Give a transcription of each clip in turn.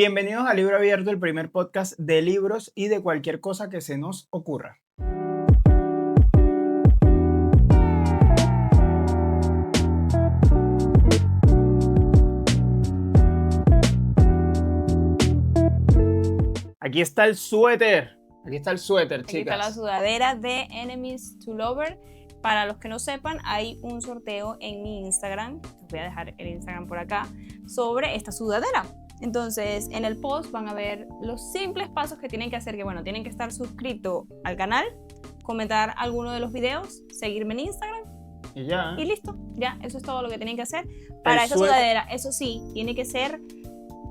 Bienvenidos a Libro Abierto, el primer podcast de libros y de cualquier cosa que se nos ocurra. Aquí está el suéter. Chicas. Aquí está la sudadera de Enemies to Lover. Para los que no sepan, hay un sorteo en mi Instagram, les voy a dejar el Instagram por acá, sobre esta sudadera. Entonces, en el post van a ver los simples pasos que tienen que hacer, que bueno, tienen que estar suscritos al canal, comentar alguno de los videos, seguirme en Instagram y ya. Y listo, ya, eso es todo lo que tienen que hacer. Para esta sudadera, eso sí, tiene que ser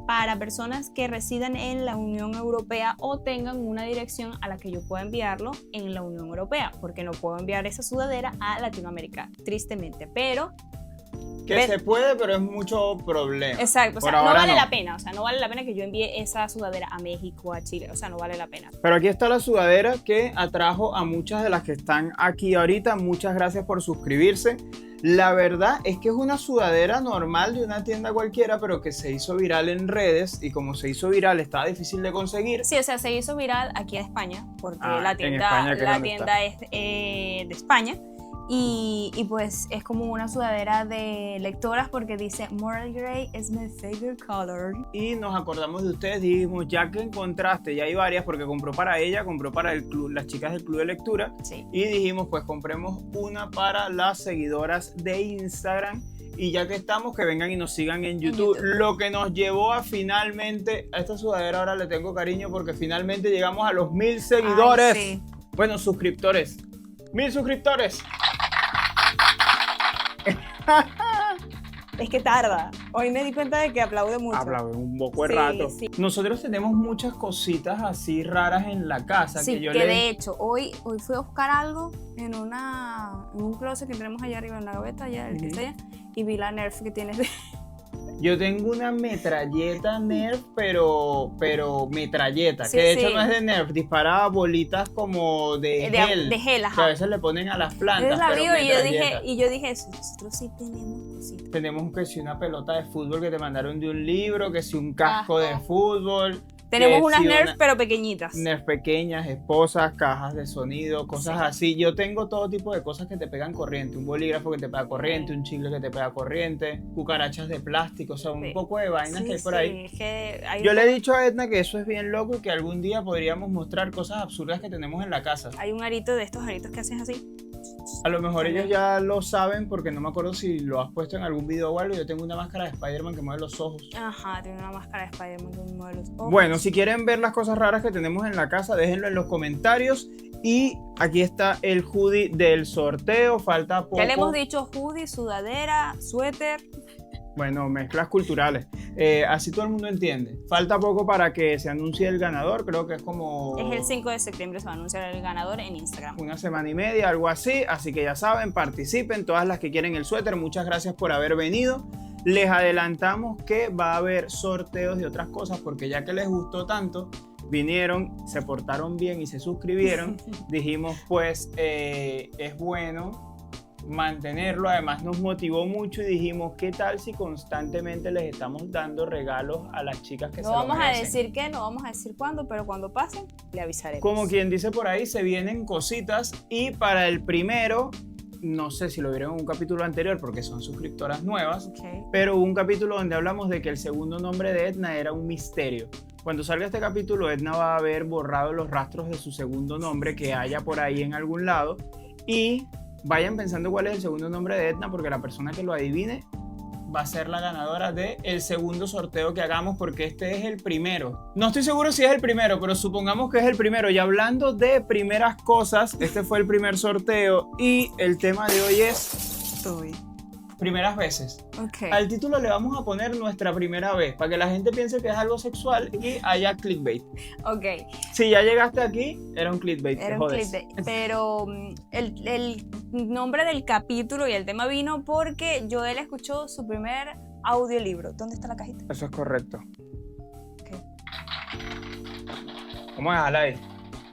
para personas que residan en la Unión Europea o tengan una dirección a la que yo pueda enviarlo en la Unión Europea, porque no puedo enviar esa sudadera a Latinoamérica, tristemente, pero... se puede, pero es mucho problema. Exacto, o sea, no vale la pena, que yo envíe esa sudadera a México, a Chile, o sea, no vale la pena. Pero aquí está la sudadera que atrajo a muchas de las que están aquí ahorita. Muchas gracias por suscribirse. La verdad es que es una sudadera normal de una tienda cualquiera, pero que se hizo viral en redes, y como se hizo viral estaba difícil de conseguir. Sí, o sea, se hizo viral aquí en España, porque la tienda es de España. Y pues es como una sudadera de lectoras porque dice Moral Grey is my favorite color. Y nos acordamos de ustedes, dijimos, ya que encontraste, ya hay varias, porque compró para ella, compró para el club, las chicas del club de lectura. Sí. Y dijimos, pues compremos una para las seguidoras de Instagram. Y ya que estamos, que vengan y nos sigan en YouTube. Lo que nos llevó a finalmente, a esta sudadera ahora le tengo cariño porque finalmente llegamos a los 1000 seguidores. Ay, sí. Bueno, suscriptores. 1000 suscriptores. Es que tarda. Hoy me di cuenta de que aplaude mucho. Aplaude un poco de rato. Sí. Nosotros tenemos muchas cositas así raras en la casa. Sí, que de hecho, hoy fui a buscar algo en un closet que tenemos allá arriba en la gaveta, allá, el que está allá, y vi la Nerf que tienes. Yo tengo una metralleta Nerf, pero metralleta, sí, que de hecho no es de Nerf, dispara bolitas como de gel. De gel, ajá. Que a veces le ponen a las plantas. Entonces la abrigo y yo dije, nosotros sí tenemos cositas. Tenemos que si una pelota de fútbol que te mandaron de un libro, que si un casco de fútbol. Tenemos unas Nerf, pero pequeñitas. Nerf pequeñas, esposas, cajas de sonido, cosas así. Yo tengo todo tipo de cosas que te pegan corriente. Un bolígrafo que te pega corriente, un chicle que te pega corriente, cucarachas de plástico, o sea, un poco de vainas que hay por ahí. Yo le he dicho a Edna que eso es bien loco y que algún día podríamos mostrar cosas absurdas que tenemos en la casa. Hay un arito de estos aritos que haces así. A lo mejor ellos ya lo saben porque no me acuerdo si lo has puesto en algún video o algo. Yo tengo una máscara de Spider-Man que mueve los ojos. Ajá, tiene una máscara de Spider-Man que mueve los ojos. Bueno, si quieren ver las cosas raras que tenemos en la casa, déjenlo en los comentarios. Y aquí está el hoodie del sorteo. Falta poco. Ya le hemos dicho hoodie, sudadera, suéter. Bueno, mezclas culturales. Así todo el mundo entiende. Falta poco para que se anuncie el ganador. Creo que es como... Es el 5 de septiembre se va a anunciar el ganador en Instagram. Una semana y media, algo así. Así que ya saben, participen. Todas las que quieren el suéter, muchas gracias por haber venido. Les adelantamos que va a haber sorteos de otras cosas porque ya que les gustó tanto, vinieron, se portaron bien y se suscribieron. Dijimos, pues, es bueno mantenerlo. Además nos motivó mucho y dijimos, ¿qué tal si constantemente les estamos dando regalos a las chicas que se lo merecen? No vamos a decir qué, no vamos a decir cuándo, pero cuando pasen, le avisaremos. Como quien dice por ahí, se vienen cositas. Y para el primero, no sé si lo vieron en un capítulo anterior porque son suscriptoras nuevas, pero hubo un capítulo donde hablamos de que el segundo nombre de Edna era un misterio. Cuando salga este capítulo, Edna va a haber borrado los rastros de su segundo nombre que haya por ahí en algún lado. Y vayan pensando cuál es el segundo nombre de Edna, porque la persona que lo adivine va a ser la ganadora del segundo sorteo que hagamos, porque este es el primero. No estoy seguro si es el primero, pero supongamos que es el primero. Y hablando de primeras cosas, este fue el primer sorteo y el tema de hoy es primeras veces. Al título le vamos a poner nuestra primera vez, para que la gente piense que es algo sexual y haya clickbait. Si ya llegaste aquí, era un clickbait. Era un clickbait. Pero el nombre del capítulo y el tema vino porque Joel escuchó su primer audiolibro. ¿Dónde está la cajita? Eso es correcto. Vamos a dejarla ahí.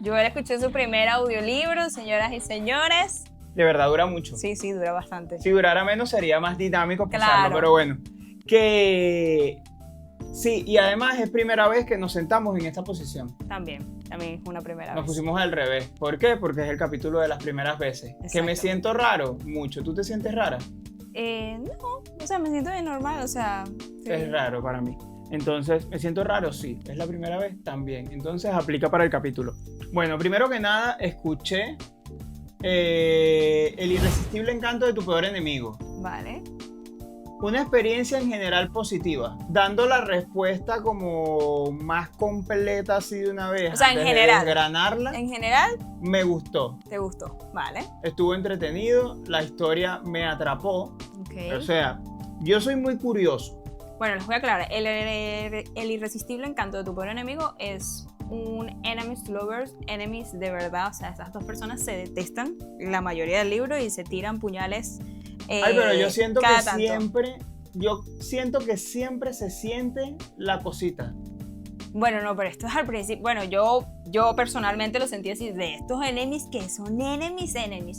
Joel escuchó su primer audiolibro, señoras y señores. De verdad dura mucho. Sí, dura bastante. Si durara menos sería más dinámico pasarlo, pero bueno. Que Sí, y además es primera vez que nos sentamos en esta posición. También es una primera vez. Nos pusimos al revés. ¿Por qué? Porque es el capítulo de las primeras veces. ¿Que me siento raro? Mucho. ¿Tú te sientes rara? No, o sea, me siento bien normal, o sea... Sí. Es raro para mí. Entonces, ¿me siento raro? Sí. ¿Es la primera vez? También. Entonces, aplica para el capítulo. Bueno, primero que nada, escuché El irresistible encanto de tu peor enemigo. Vale. Una experiencia en general positiva, dando la respuesta como más completa así de una vez. O sea, en general. Desgranarla. En general. Me gustó. ¿Te gustó? Vale. Estuvo entretenido, la historia me atrapó. Okay. O sea, yo soy muy curioso. Bueno, les voy a aclarar. El irresistible encanto de tu peor enemigo es un enemies to lovers, enemies de verdad. O sea, estas dos personas se detestan la mayoría del libro y se tiran puñales. Ay, pero yo siento que tanto. siempre se siente la cosita. Bueno, no, pero esto es al principio. Bueno, yo personalmente lo sentí así, de estos enemies que son enemies.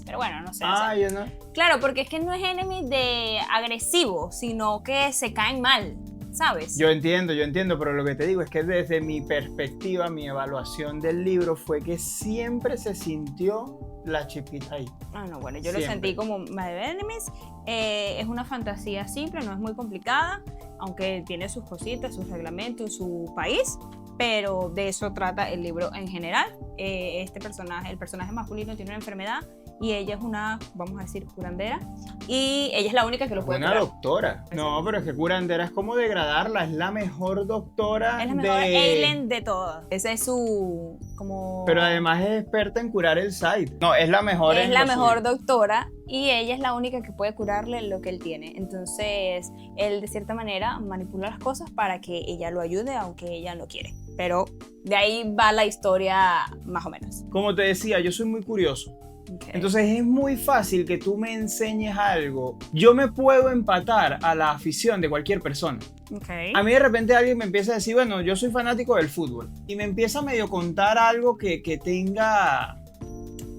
Pero bueno, no sé. Yo no. Claro, porque es que no es enemy de agresivo, sino que se caen mal, ¿sabes? Yo entiendo, pero lo que te digo es que desde mi perspectiva, mi evaluación del libro fue que siempre se sintió la chispita ahí. No, bueno, yo lo sentí como My Enemies. Es una fantasía simple, no es muy complicada, aunque tiene sus cositas, sus reglamentos, su país, pero de eso trata el libro en general. El personaje masculino tiene una enfermedad y ella es una, vamos a decir, curandera, y ella es la única que lo puede curar. Una doctora. No, pero es que curandera es como degradarla, es la mejor doctora. Es la mejor alien de todas. Ese es su, como... Pero además es experta en curar el SIDA. No, es la mejor. Es la mejor doctora y ella es la única que puede curarle lo que él tiene. Entonces, él de cierta manera manipula las cosas para que ella lo ayude, aunque ella no quiere. Pero de ahí va la historia más o menos. Como te decía, yo soy muy curioso. Okay. Entonces es muy fácil que tú me enseñes algo. Yo me puedo empatar a la afición de cualquier persona. Okay. A mí de repente alguien me empieza a decir, bueno, yo soy fanático del fútbol. Y me empieza a medio contar algo que tenga...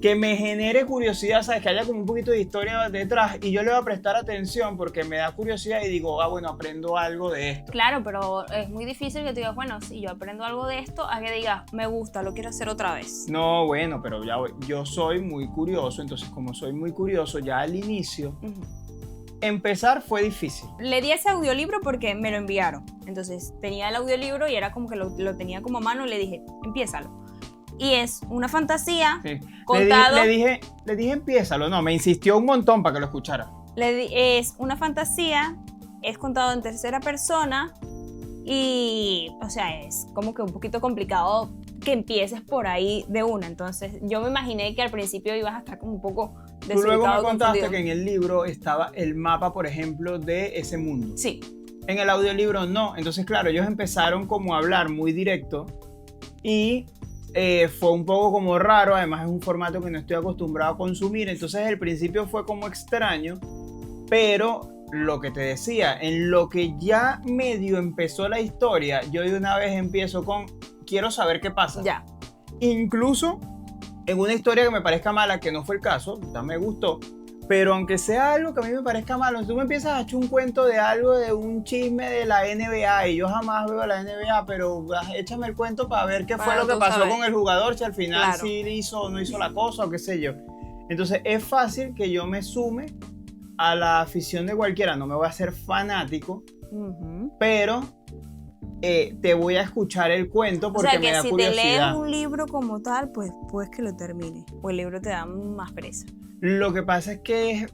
que me genere curiosidad, ¿sabes? Que haya como un poquito de historia detrás y yo le voy a prestar atención porque me da curiosidad y digo, bueno, aprendo algo de esto. Claro, pero es muy difícil que te digas, bueno, si yo aprendo algo de esto, a que digas, me gusta, lo quiero hacer otra vez. No, bueno, pero ya yo soy muy curioso, entonces como soy muy curioso, ya al inicio, empezar fue difícil. Le di ese audiolibro porque me lo enviaron, entonces tenía el audiolibro y era como que lo tenía como a mano y le dije, empiézalo. Y es una fantasía contado... Le dije, empiézalo. No, me insistió un montón para que lo escuchara. Es una fantasía, es contado en tercera persona y, o sea, es como que un poquito complicado que empieces por ahí de una. Entonces, yo me imaginé que al principio ibas a estar como un poco desubicado. Tú luego me contaste que en el libro estaba el mapa, por ejemplo, de ese mundo. Sí. En el audiolibro no. Entonces, claro, ellos empezaron como a hablar muy directo y... fue un poco como raro, además es un formato que no estoy acostumbrado a consumir, entonces el principio fue como extraño, pero lo que te decía, en lo que ya medio empezó la historia, yo de una vez empiezo con, quiero saber qué pasa. Ya. Incluso en una historia que me parezca mala, que no fue el caso, ya me gustó, pero aunque sea algo que a mí me parezca malo, si tú me empiezas a echar un cuento de algo, de un chisme de la NBA, y yo jamás veo la NBA, pero échame el cuento para ver qué fue lo que pasó con el jugador, si al final sí hizo o no hizo la cosa, o qué sé yo. Entonces es fácil que yo me sume a la afición de cualquiera, no me voy a hacer fanático, pero te voy a escuchar el cuento porque me da curiosidad. O sea, que si te lees un libro como tal, pues puedes que lo termines, o el libro te da más pereza. Lo que pasa es que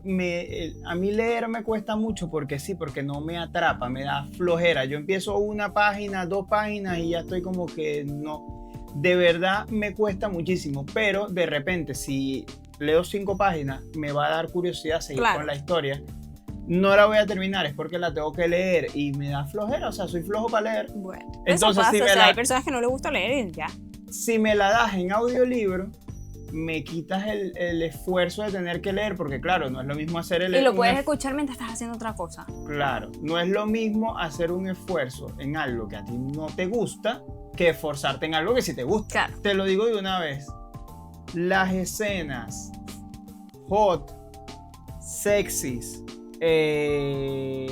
a mí leer me cuesta mucho porque no me atrapa, me da flojera. Yo empiezo una página, 2 páginas y ya estoy como que no. De verdad me cuesta muchísimo, pero de repente si leo 5 páginas me va a dar curiosidad seguir con la historia. No la voy a terminar, es porque la tengo que leer y me da flojera, o sea, soy flojo para leer. Bueno, entonces eso pasa, hay personas que no les gusta leer y ya. Si me la das en audiolibro, me quitas el esfuerzo de tener que leer, porque claro, no es lo mismo hacer y lo puedes escuchar mientras estás haciendo otra cosa. Claro, no es lo mismo hacer un esfuerzo en algo que a ti no te gusta que esforzarte en algo que sí te gusta. Claro. Te lo digo de una vez, las escenas hot, sexys,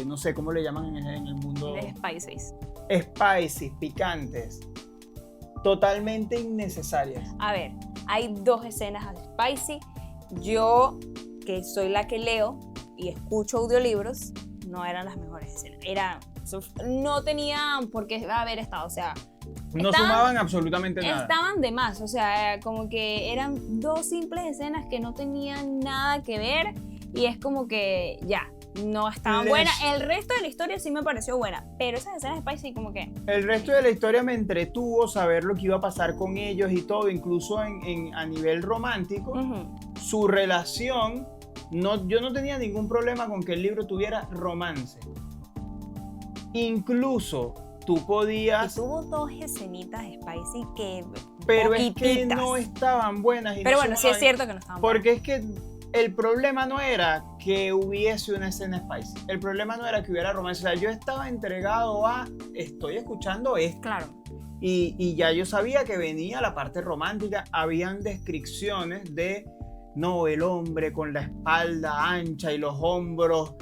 no sé cómo le llaman en el mundo. Spices. spicy, picantes, totalmente innecesarias. A ver, hay 2 escenas spicy. Yo, que soy la que leo y escucho audiolibros, no eran las mejores escenas. No tenían por qué haber estado, o sea... No sumaban absolutamente nada. Estaban de más, o sea, como que eran 2 simples escenas que no tenían nada que ver y es como que ya, no estaban buenas. El resto de la historia sí me pareció buena, pero esas escenas spicy como que... El resto de la historia me entretuvo, saber lo que iba a pasar con ellos y todo, incluso a nivel romántico. Su relación, yo no tenía ningún problema con que el libro tuviera romance. Incluso tú podías... Y tuvo 2 escenitas spicy que... Pero poquititas. es que no estaban buenas. Pero bueno, sí es cierto que no estaban buenas. Porque es que el problema no era que hubiese una escena spicy. El problema no era que hubiera romance. O sea, yo estaba entregado estoy escuchando esto. Claro. Y ya yo sabía que venía la parte romántica. Habían descripciones de... No, el hombre con la espalda ancha y los hombros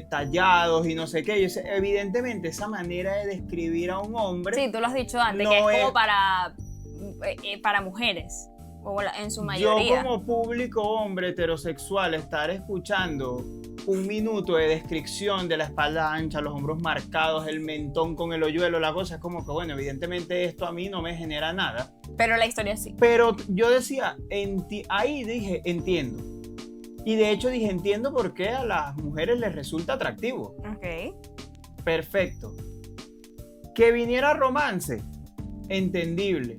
tallados y no sé qué. Evidentemente, esa manera de describir a un hombre... Sí, tú lo has dicho antes, no que es como para mujeres, o en su mayoría. Yo como público hombre heterosexual estar escuchando 1 minuto de descripción de la espalda ancha, los hombros marcados, el mentón con el hoyuelo, la cosa es como que, bueno, evidentemente esto a mí no me genera nada. Pero la historia sí. Pero yo decía, ahí dije, entiendo. Y de hecho dije, entiendo por qué a las mujeres les resulta atractivo. Ok. Perfecto. Que viniera romance, entendible.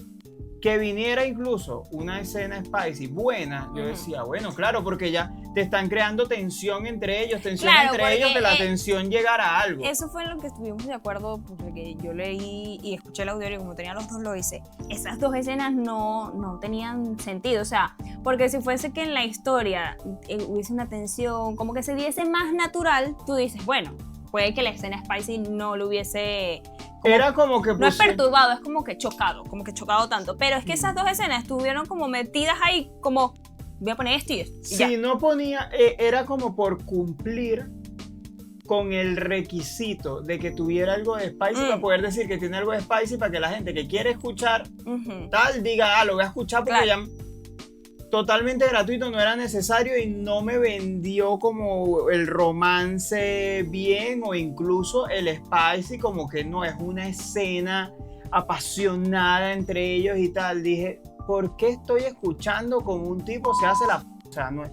Que viniera incluso una escena spicy buena, yo decía, bueno, claro, porque ya te están creando tensión entre ellos, que la tensión llegara a algo. Eso fue en lo que estuvimos de acuerdo, porque yo leí y escuché el audio y como tenía los 2 lo hice. Esas 2 escenas no tenían sentido, o sea, porque si fuese que en la historia hubiese una tensión, como que se diese más natural, tú dices, bueno, puede que la escena spicy no lo hubiese... Era como que... No es perturbado, es como que chocado tanto. Pero es que esas 2 escenas estuvieron como metidas ahí, como, voy a poner esto y esto. Y si ya. no ponía, era como por cumplir con el requisito de que tuviera algo de spicy para poder decir que tiene algo de spicy, para que la gente que quiere escuchar tal diga, lo voy a escuchar porque ya... Totalmente gratuito, no era necesario y no me vendió como el romance bien o incluso el spicy, como que no es una escena apasionada entre ellos y tal. Dije, ¿por qué estoy escuchando como un tipo se hace la... O sea, no es...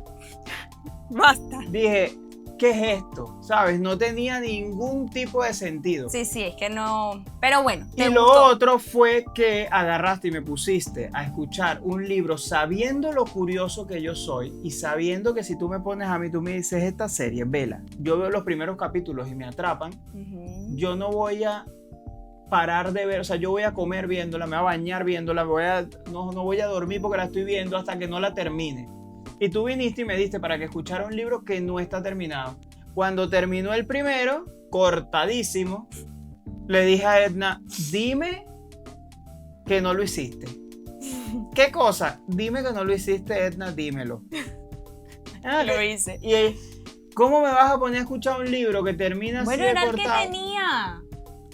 Basta. Dije, ¿qué es esto? ¿Sabes? No tenía ningún tipo de sentido. Sí, es que no... Pero bueno. Y lo otro fue que agarraste y me pusiste a escuchar un libro sabiendo lo curioso que yo soy y sabiendo que si tú me pones a mí, tú me dices esta serie, vela. Yo veo los primeros capítulos y me atrapan. Yo no voy a parar de ver, o sea, yo voy a comer viéndola, me voy a bañar viéndola, no voy a dormir porque la estoy viendo hasta que no la termine. Y tú viniste y me diste para que escuchara un libro que no está terminado. Cuando terminó el primero, cortadísimo, le dije a Edna, dime que no lo hiciste. ¿Qué cosa? Dime que no lo hiciste, Edna, dímelo. Lo hice. Y ¿cómo me vas a poner a escuchar un libro que termina así de cortado? Bueno, era el que tenía.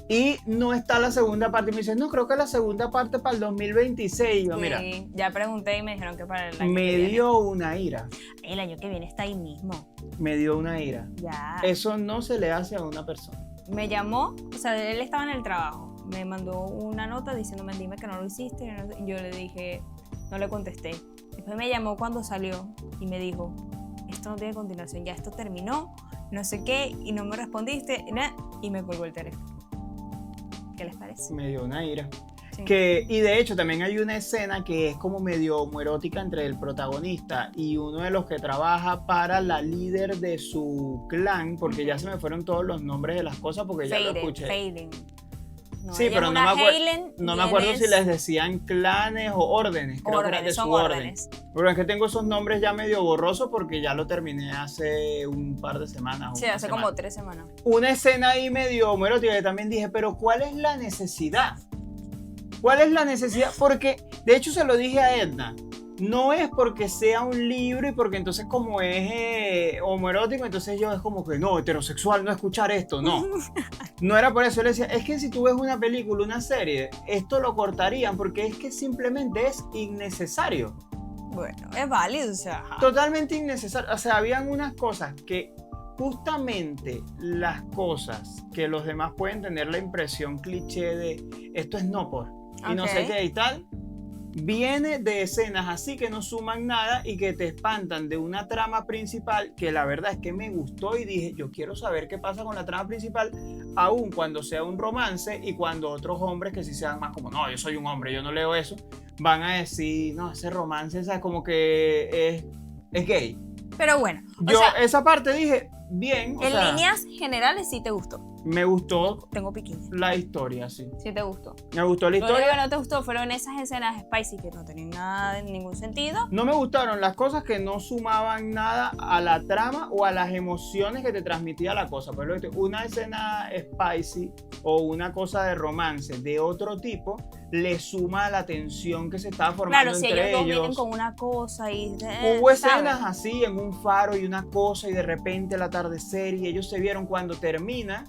Y no está la segunda parte. Y me dice, no, creo que la segunda parte para el 2026. Y yo, sí, mira. Ya pregunté y me dijeron que para el año me que viene. dio una ira. El año que viene está ahí mismo. Me dio una ira. Ya. Eso no se le hace a una persona. Me llamó, o sea, él estaba en el trabajo. Me mandó una nota diciéndome, dime que no lo hiciste. Y yo le dije, no le contesté. Después me llamó cuando salió y me dijo, esto no tiene continuación, ya esto terminó, no sé qué, y no me respondiste, y me colgó el teléfono. ¿Qué les parece? Me dio una ira. Sí. Y de hecho también hay una escena que es como medio homoerótica entre el protagonista y uno de los que trabaja para la líder de su clan, porque ya se me fueron todos los nombres de las cosas porque ya lo escuché. Fading. No, sí, pero no me acuerdo si les decían clanes o órdenes. Creo que era de su orden. Pero es que tengo esos nombres ya medio borrosos porque ya lo terminé hace un par de semanas. Sí, hace como 3 semanas. Una escena ahí medio homoerótica que también dije, pero ¿cuál es la necesidad? ¿Cuál es la necesidad? Porque, de hecho, se lo dije a Edna. no es porque sea un libro y porque entonces como es homoerótico, entonces yo es como que no, heterosexual, no escuchar esto, no. No era por eso, yo le decía, es que si tú ves una película, una serie, esto lo cortarían porque es que simplemente es innecesario. Bueno, es válido, o sea. Totalmente innecesario, o sea, habían unas cosas que justamente las cosas que los demás pueden tener la impresión cliché de esto es no por y no sé qué y tal, viene de escenas así que no suman nada y que te espantan de una trama principal que la verdad es que me gustó y dije, yo quiero saber qué pasa con la trama principal, aun cuando sea un romance y cuando otros hombres que sí sean más como, no, yo soy un hombre, yo no leo eso, van a decir, no, ese romance, o sea, como que es gay. Pero bueno, yo esa parte dije, bien. En líneas generales sí te gustó. Me gustó. Tengo piquiña. La historia, sí. Sí te gustó. Me gustó la historia. Lo único que no te gustó fueron esas escenas spicy que no tenían nada, ningún sentido. No me gustaron las cosas que no sumaban nada a la trama o a las emociones que te transmitía la cosa. Pero una escena spicy o una cosa de romance de otro tipo le suma a la tensión que se estaba formando entre ellos. Claro, si ellos dos vienen con una cosa y... Hubo escenas así en un faro y una cosa y de repente el atardecer y ellos se vieron cuando termina,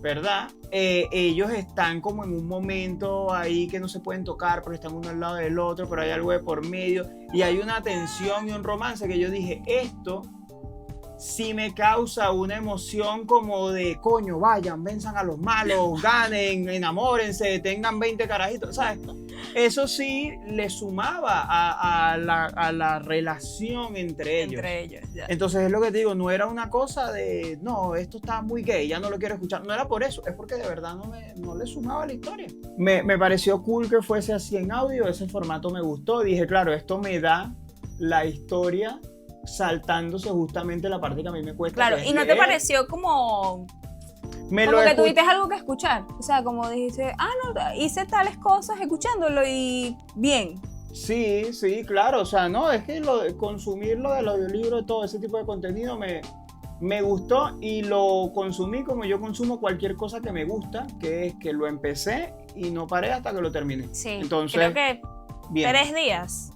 ¿verdad? Ellos están como en un momento ahí que no se pueden tocar porque están uno al lado del otro, pero hay algo de por medio y hay una tensión y un romance que yo dije, esto sí me causa una emoción como de, coño, vayan, venzan a los malos, ganen, enamórense, tengan 20 carajitos, ¿sabes? Eso sí le sumaba a la relación entre ellos. Ya. Entonces es lo que te digo, no era una cosa de, no, esto está muy gay, ya no lo quiero escuchar. No era por eso, es porque de verdad no le sumaba a la historia. Me pareció cool que fuese así en audio, ese formato me gustó. Dije, claro, esto me da la historia saltándose justamente la parte que a mí me cuesta. Claro, ¿y no te pareció como que tuviste algo que escuchar? O sea, como dijiste, no, hice tales cosas escuchándolo y bien. Sí, claro, o sea, no, es que consumirlo del audiolibro, todo ese tipo de contenido me gustó y lo consumí como yo consumo cualquier cosa que me gusta, que es que lo empecé y no paré hasta que lo terminé. Sí, entonces, creo que bien. 3 días.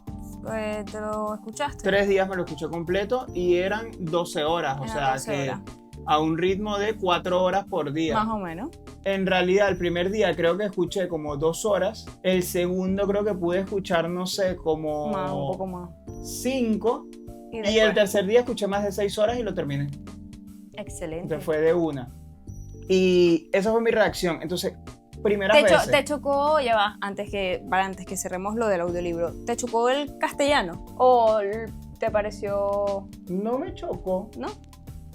¿Te lo escuchaste? 3 días me lo escuché completo y eran 12 horas, o sea, 12 horas. A un ritmo de 4 horas por día. Más o menos. En realidad, el primer día creo que escuché como 2 horas, el segundo creo que pude escuchar, no sé, como... un poco más. 5, y el tercer día escuché más de 6 horas y lo terminé. Excelente. Entonces fue de una. Y esa fue mi reacción. Entonces, ¿Te chocó, ya va, antes que cerremos lo del audiolibro, ¿te chocó el castellano? ¿O te pareció...? No me chocó. ¿No?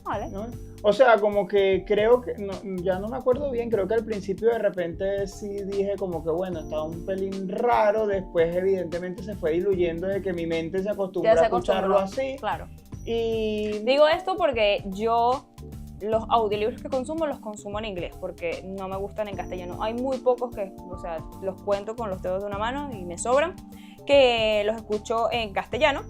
Vale. ¿No? O sea, como que creo que, ya no me acuerdo bien, creo que al principio de repente sí dije como que bueno, estaba un pelín raro, después evidentemente se fue diluyendo de que mi mente se acostumbró a escucharlo así. Claro. Y... Digo esto porque yo... Los audiolibros que consumo los consumo en inglés porque no me gustan en castellano. Hay muy pocos que, o sea, los cuento con los dedos de una mano y me sobran, que los escucho en castellano.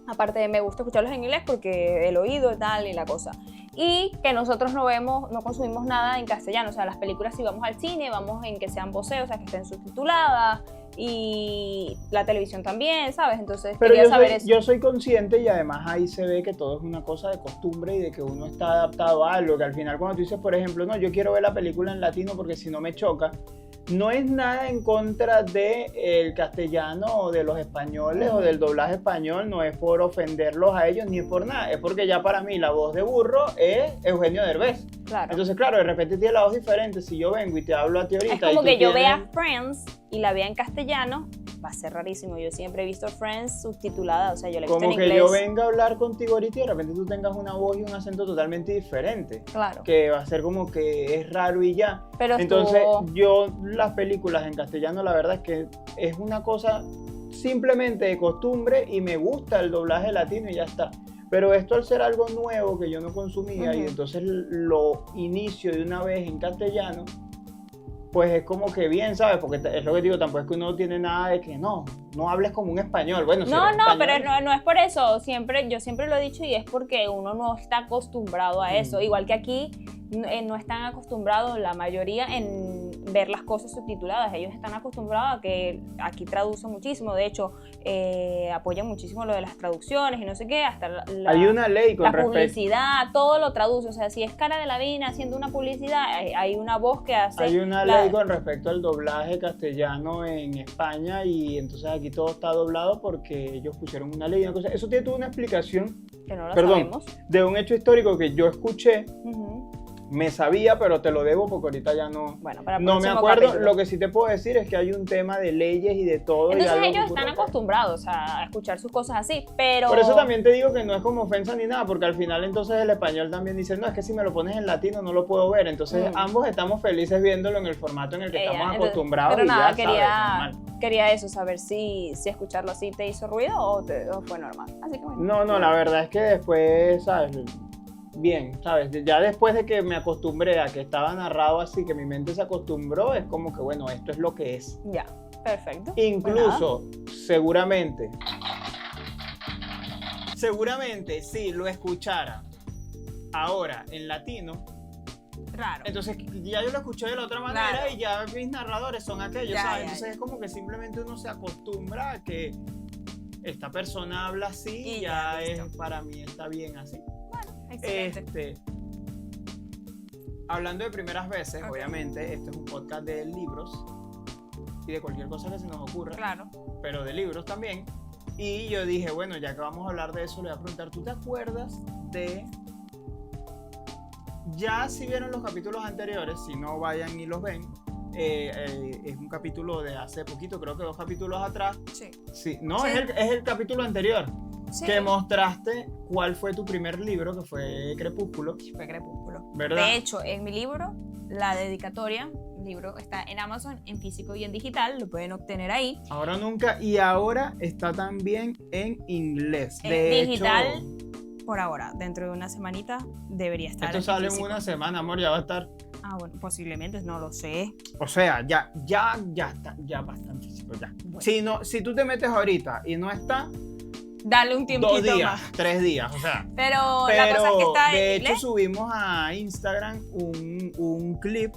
Aparte me gusta escucharlos en inglés porque el oído y tal y la cosa. Y que nosotros no consumimos nada en castellano. O sea, las películas si vamos al cine, vamos en que sean voceos, o sea, que estén subtituladas. Y la televisión también, ¿sabes? Entonces pero quería saber eso. Yo soy consciente y además ahí se ve que todo es una cosa de costumbre y de que uno está adaptado a algo, que al final cuando tú dices, por ejemplo, no, yo quiero ver la película en latino porque si no me choca, no es nada en contra del castellano o de los españoles o del doblaje español, no es por ofenderlos a ellos ni es por nada, es porque ya para mí la voz de burro es Eugenio Derbez. Claro. Entonces, claro, de repente tiene la voz diferente. Si yo vengo y te hablo a ti ahorita. Es como que yo tienes... vea Friends y la vea en castellano, va a ser rarísimo. Yo siempre he visto Friends subtitulada, o sea, yo la he visto en inglés. Como que yo venga a hablar contigo ahorita y de repente tú tengas una voz y un acento totalmente diferente. Claro. Que va a ser como que es raro y ya. Pero entonces, yo las películas en castellano, la verdad es que es una cosa simplemente de costumbre y me gusta el doblaje latino y ya está. Pero esto al ser algo nuevo que yo no consumía y entonces lo inicio de una vez en castellano, pues es como que bien, ¿sabes? Porque es lo que digo, tampoco es que uno tiene nada de que no hables como un español. Bueno, si no, español, pero no es por eso. Yo siempre lo he dicho y es porque uno no está acostumbrado a eso. Igual que aquí no están acostumbrados la mayoría en ver las cosas subtituladas. Ellos están acostumbrados a que aquí traduce muchísimo, de hecho apoyan muchísimo lo de las traducciones y no sé qué, hasta hay una ley con la publicidad, todo lo traduce. O sea, si es Cara Delevingne haciendo una publicidad, hay una voz que hace. Hay una ley con respecto al doblaje castellano en España, y entonces aquí todo está doblado porque ellos pusieron una ley, una cosa. Eso tiene toda una explicación, que no la sabemos, de un hecho histórico que yo escuché. Me sabía, pero te lo debo porque ahorita ya no, no me acuerdo. Capítulo. Lo que sí te puedo decir es que hay un tema de leyes y de todo. Entonces ellos están acostumbrados a escuchar sus cosas así, pero... Por eso también te digo que no es como ofensa ni nada, porque al final entonces el español también dice, no, es que si me lo pones en latino no lo puedo ver. Entonces ambos estamos felices viéndolo en el formato en el que estamos acostumbrados. Pero y nada, ya quería eso, saber si escucharlo así te hizo ruido o fue normal. Así que bueno. No, la verdad es que después, ¿sabes? Bien, ¿sabes? Ya después de que me acostumbré a que estaba narrado así, que mi mente se acostumbró, es como que, bueno, esto es lo que es. Ya, perfecto. Incluso, seguramente, si lo escuchara ahora en latino, raro. Entonces ya yo lo escuché de la otra manera y ya mis narradores son aquellos, ¿sabes? Entonces es como que simplemente uno se acostumbra a que esta persona habla así y ya para mí está bien así. Excelente. Hablando de primeras veces, obviamente, este es un podcast de libros y de cualquier cosa que se nos ocurra, pero de libros también. Y yo dije, bueno, ya que vamos a hablar de eso, le voy a preguntar, ¿tú te acuerdas de... Ya si vieron los capítulos anteriores, si no vayan y los ven, es un capítulo de hace poquito, creo que 2 capítulos atrás. Sí. No, sí. Es el capítulo anterior. Sí. Que mostraste cuál fue tu primer libro, que fue Crepúsculo. Fue Crepúsculo. ¿Verdad? De hecho, en mi libro, la dedicatoria, el libro está en Amazon, en físico y en digital, lo pueden obtener ahí. Ahora nunca, y ahora está también en inglés. De digital, hecho, por ahora, dentro de una semanita debería estar. Esto sale en una semana, amor, ya va a estar. Bueno, posiblemente, no lo sé. O sea, ya está, ya bastante físico, ya. Bueno. Si tú te metes ahorita y no está, dale un tiempito 2 días, más. 3 días, o sea. Pero la cosa es que está de hecho subimos a Instagram un clip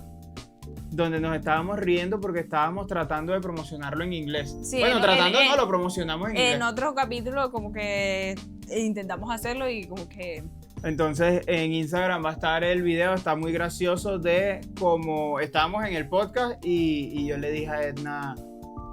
donde nos estábamos riendo porque estábamos tratando de promocionarlo en inglés. Sí, bueno, no, lo promocionamos en inglés. En otro capítulo como que intentamos hacerlo y como que... Entonces en Instagram va a estar el video, está muy gracioso, de cómo estábamos en el podcast y yo le dije a Edna,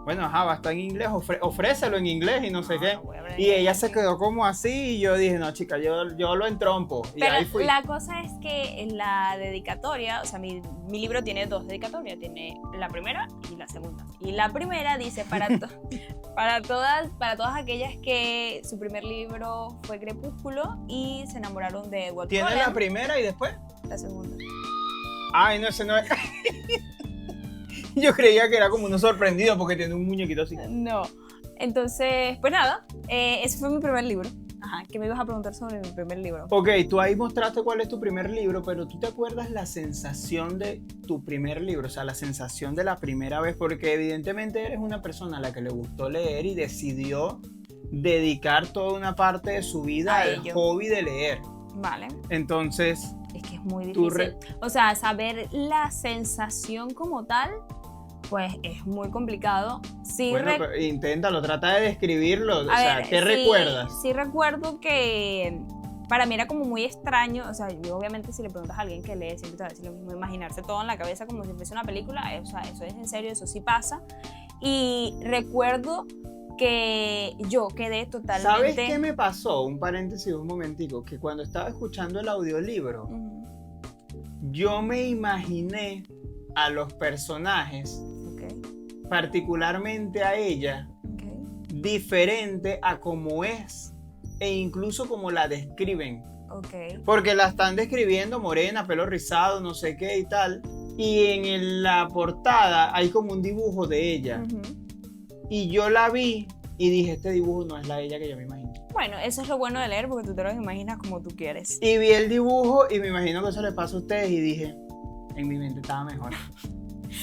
bueno, va a estar en inglés, ofrécelo en inglés y no sé qué. Y ella se quedó como así y yo dije, no, chica, yo lo entrompo. Y pero ahí fui. La cosa es que en la dedicatoria, o sea, mi libro tiene 2 dedicatorias, tiene la primera y la segunda. Y la primera dice para todas aquellas que su primer libro fue Crepúsculo y se enamoraron de Edward ¿Tiene Cullen. La primera y después? La segunda. Ay, no, ese no es... Yo creía que era como uno sorprendido porque tiene un muñequito así. No. Entonces, pues nada, ese fue mi primer libro. ¿Qué me ibas a preguntar sobre mi primer libro? Ok, tú ahí mostraste cuál es tu primer libro, pero ¿tú te acuerdas la sensación de tu primer libro? O sea, la sensación de la primera vez, porque evidentemente eres una persona a la que le gustó leer y decidió dedicar toda una parte de su vida al hobby de leer. Vale. Entonces... Es que es muy difícil. O sea, saber la sensación como tal, pues es muy complicado. Sí, bueno, pero inténtalo, trata de describirlo. ¿Qué recuerdas? Sí recuerdo que para mí era como muy extraño. O sea, yo obviamente si le preguntas a alguien que lee, siempre te va a decir lo mismo. Imaginarse todo en la cabeza como si fuese una película. O sea, eso es en serio, eso sí pasa. Y recuerdo que yo quedé totalmente... ¿Sabes qué me pasó? Un paréntesis, un momentico. Que cuando estaba escuchando el audiolibro, yo me imaginé a los personajes, particularmente a ella, diferente a como es e incluso como la describen. Porque la están describiendo morena, pelo rizado, no sé qué y tal, y en la portada hay como un dibujo de ella. Y yo la vi y dije, este dibujo no es la ella que yo me imagino. Bueno, eso es lo bueno de leer, porque tú te lo imaginas como tú quieres. Y vi el dibujo y me imagino que eso le pasa a ustedes y dije, en mi mente estaba mejor.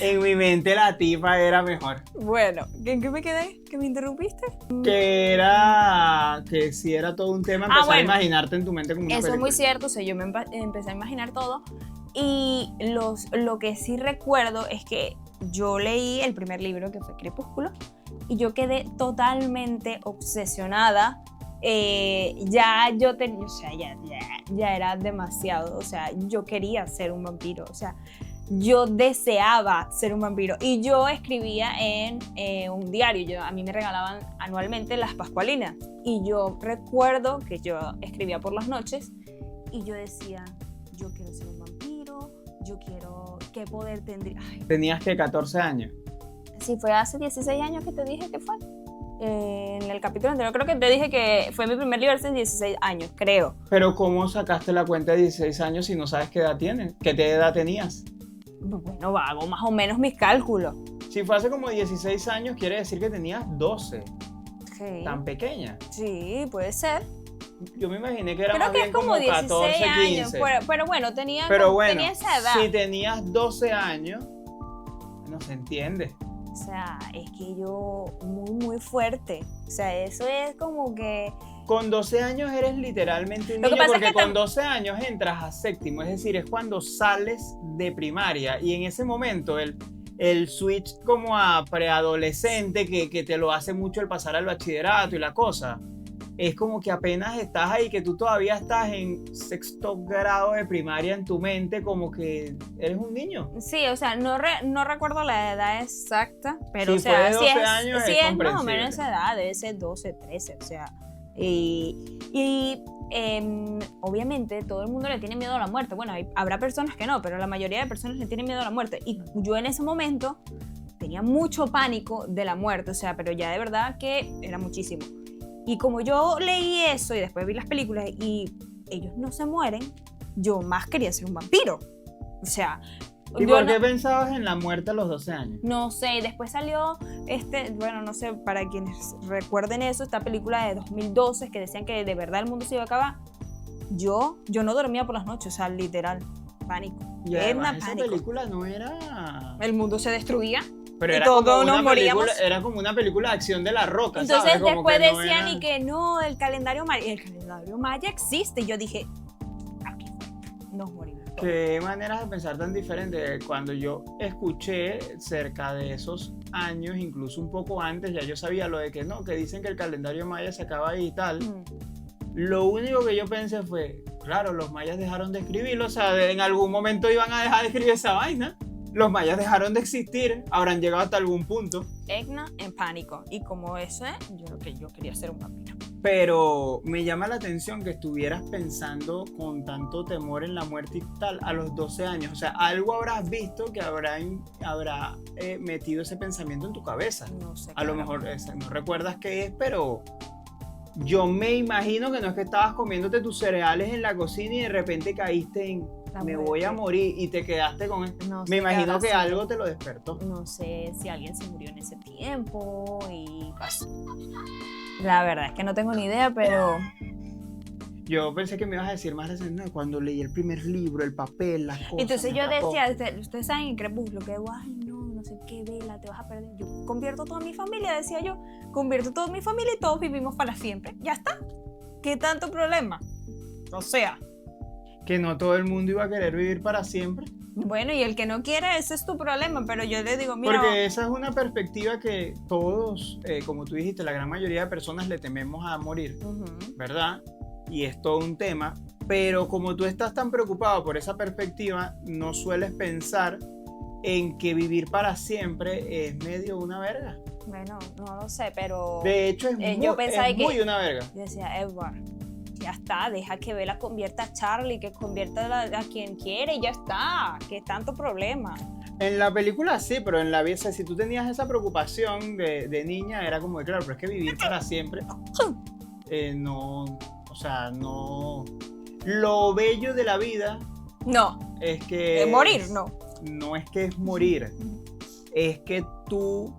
En mi mente la tipa era mejor. Bueno, ¿en qué me quedé? ¿Que me interrumpiste? Que si era todo un tema empezar a imaginarte en tu mente como una película. Eso es muy cierto, o sea, yo me empecé a imaginar todo. Y lo que sí recuerdo es que yo leí el primer libro, que fue Crepúsculo, y yo quedé totalmente obsesionada. Ya yo tenía, o sea, ya era demasiado, o sea, yo quería ser un vampiro, o sea, yo deseaba ser un vampiro, y yo escribía en un diario. A mí me regalaban anualmente las pascualinas, y yo recuerdo que yo escribía por las noches y yo decía, yo quiero ser un vampiro, yo quiero, ¿qué poder tendría? Ay. Tenías que 14 años. Sí, fue hace 16 años que te dije que fue. En el capítulo anterior creo que te dije que fue mi primer libro hace 16 años, creo. Pero ¿cómo sacaste la cuenta de 16 años si no sabes qué edad tienes? ¿Qué edad tenías? Bueno, hago más o menos mis cálculos. Si fue hace como 16 años, quiere decir que tenías 12. Sí. Tan pequeña. Sí, puede ser. Yo me imaginé que era Creo más que bien es como 14, 15. años, pero bueno, tenía esa edad. Si tenías 12 años, no se entiende. O sea, es que yo muy fuerte. O sea, eso es como que... Con 12 años eres literalmente un Lo que niño, pasa es porque que con 12 años entras a séptimo, es decir, es cuando sales de primaria, y en ese momento el switch como a preadolescente, que te lo hace mucho el pasar al bachillerato y la cosa, es como que apenas estás ahí, que tú todavía estás en sexto grado de primaria en tu mente, como que eres un niño. Sí, o sea, no recuerdo la edad exacta, pero Si o sea, fue de 12 años, sí es es más o comprensible. menos esa edad, debe ser 12, 13, o sea. Obviamente todo el mundo le tiene miedo a la muerte. Bueno, habrá personas que no, pero la mayoría de personas le tienen miedo a la muerte. Y yo en ese momento tenía mucho pánico de la muerte, o sea, pero ya de verdad que era muchísimo. Y como yo leí eso y después vi las películas y ellos no se mueren, yo más quería ser un vampiro. O sea... ¿Y por qué pensabas en la muerte a los 12 años? No sé, después salió, bueno, no sé, para quienes recuerden eso, esta película de 2012 que decían que de verdad el mundo se iba a acabar. Yo no dormía por las noches, o sea, literal, pánico. Y además, esa película no era... El mundo se destruía. Pero y era todos como nos moríamos. Era como una película de acción de La Roca, entonces ¿sabes? Como después que no decían era... y que no, el calendario maya existe. Y yo dije, aquí nos morimos. Qué maneras de pensar tan diferentes. Cuando yo escuché cerca de esos años, incluso un poco antes, ya yo sabía lo de que no, que dicen que el calendario maya se acaba ahí y tal. Lo único que yo pensé fue, claro, los mayas dejaron de escribirlo, o sea, en algún momento iban a dejar de escribir esa vaina. Los mayas dejaron de existir, habrán llegado hasta algún punto. Edna en pánico. Y como eso es, yo quería ser un vampiro. Pero me llama la atención que estuvieras pensando con tanto temor en la muerte y tal a los 12 años. O sea, algo habrás visto que habrá metido ese pensamiento en tu cabeza. No sé. A lo mejor no recuerdas qué es, pero yo me imagino que no es que estabas comiéndote tus cereales en la cocina y de repente caíste en me voy a morir y te quedaste con esto. No sé, me imagino que algo te lo despertó. No sé si alguien se murió en ese tiempo y pasó. La verdad es que no tengo ni idea, pero... Yo pensé que me ibas a decir más recién, cuando leí el primer libro, el papel, las cosas. Entonces yo decía, ustedes saben en Crepúsculo, que ay no sé qué, vela, te vas a perder. Yo convierto toda mi familia, decía yo, convierto toda mi familia y todos vivimos para siempre. Ya está. ¿Qué tanto problema? O sea... Que no todo el mundo iba a querer vivir para siempre. Bueno, y el que no quiere, ese es tu problema, pero yo le digo, mira... Porque esa es una perspectiva que todos, como tú dijiste, la gran mayoría de personas le tememos a morir, ¿verdad? Y es todo un tema, pero como tú estás tan preocupado por esa perspectiva, no sueles pensar en que vivir para siempre es medio una verga. Bueno, no lo sé, pero... De hecho, es muy una verga. Yo decía, Edward... Ya está, deja que Bella convierta a Charlie, que convierta a quien quiere y ya está. ¿Qué tanto problema? En la película sí, pero en la vida, si tú tenías esa preocupación de niña, era como de claro, pero es que vivir para siempre, no, o sea, no. Lo bello de la vida no es que... morir, no. No es que es morir, es que tú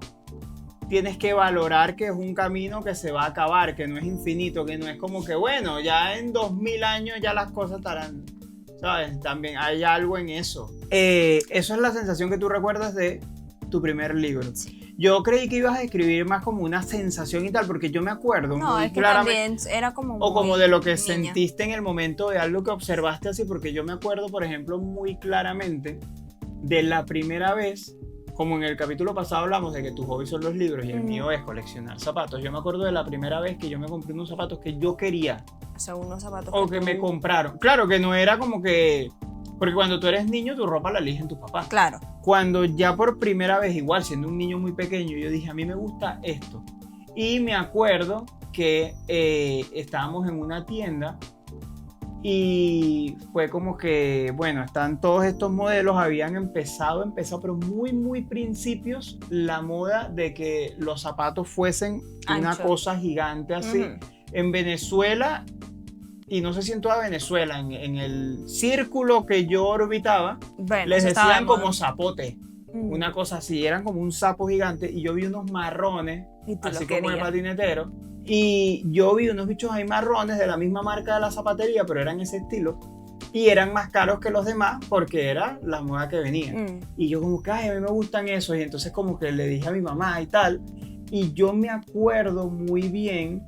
tienes que valorar que es un camino que se va a acabar, que no es infinito, que no es como que, bueno, ya en 2000 años ya las cosas estarán, ¿sabes? También hay algo en eso. Eso es la sensación que tú recuerdas de tu primer libro. Sí. Yo creí que ibas a escribir más como una sensación y tal, porque yo me acuerdo no, muy es que claramente, también era como o como de lo que sentiste en el momento, de algo que observaste así, porque yo me acuerdo, por ejemplo, muy claramente de la primera vez como en el capítulo pasado hablamos de que tu hobby son los libros y el mío es coleccionar zapatos, yo me acuerdo de la primera vez que yo me compré unos zapatos que yo quería. O sea, unos zapatos. O que me compraron. Claro que no era como que... Porque cuando tú eres niño, tu ropa la eligen tus papás. Claro. Cuando ya por primera vez, igual siendo un niño muy pequeño, yo dije, a mí me gusta esto. Y me acuerdo que estábamos en una tienda y fue como que, bueno, están todos estos modelos, habían empezado, pero muy principios, la moda de que los zapatos fuesen una cosa gigante así. En Venezuela, y no sé si en toda Venezuela, en el círculo que yo orbitaba, bueno, les decían como zapote, una cosa así, eran como un sapo gigante, y yo vi unos marrones, así como el patinetero, y yo vi unos bichos ahí marrones de la misma marca de la zapatería, pero eran ese estilo, y eran más caros que los demás porque era la moda que venía. Y yo como que, ay, a mí me gustan esos, y entonces como que le dije a mi mamá y tal, y yo me acuerdo muy bien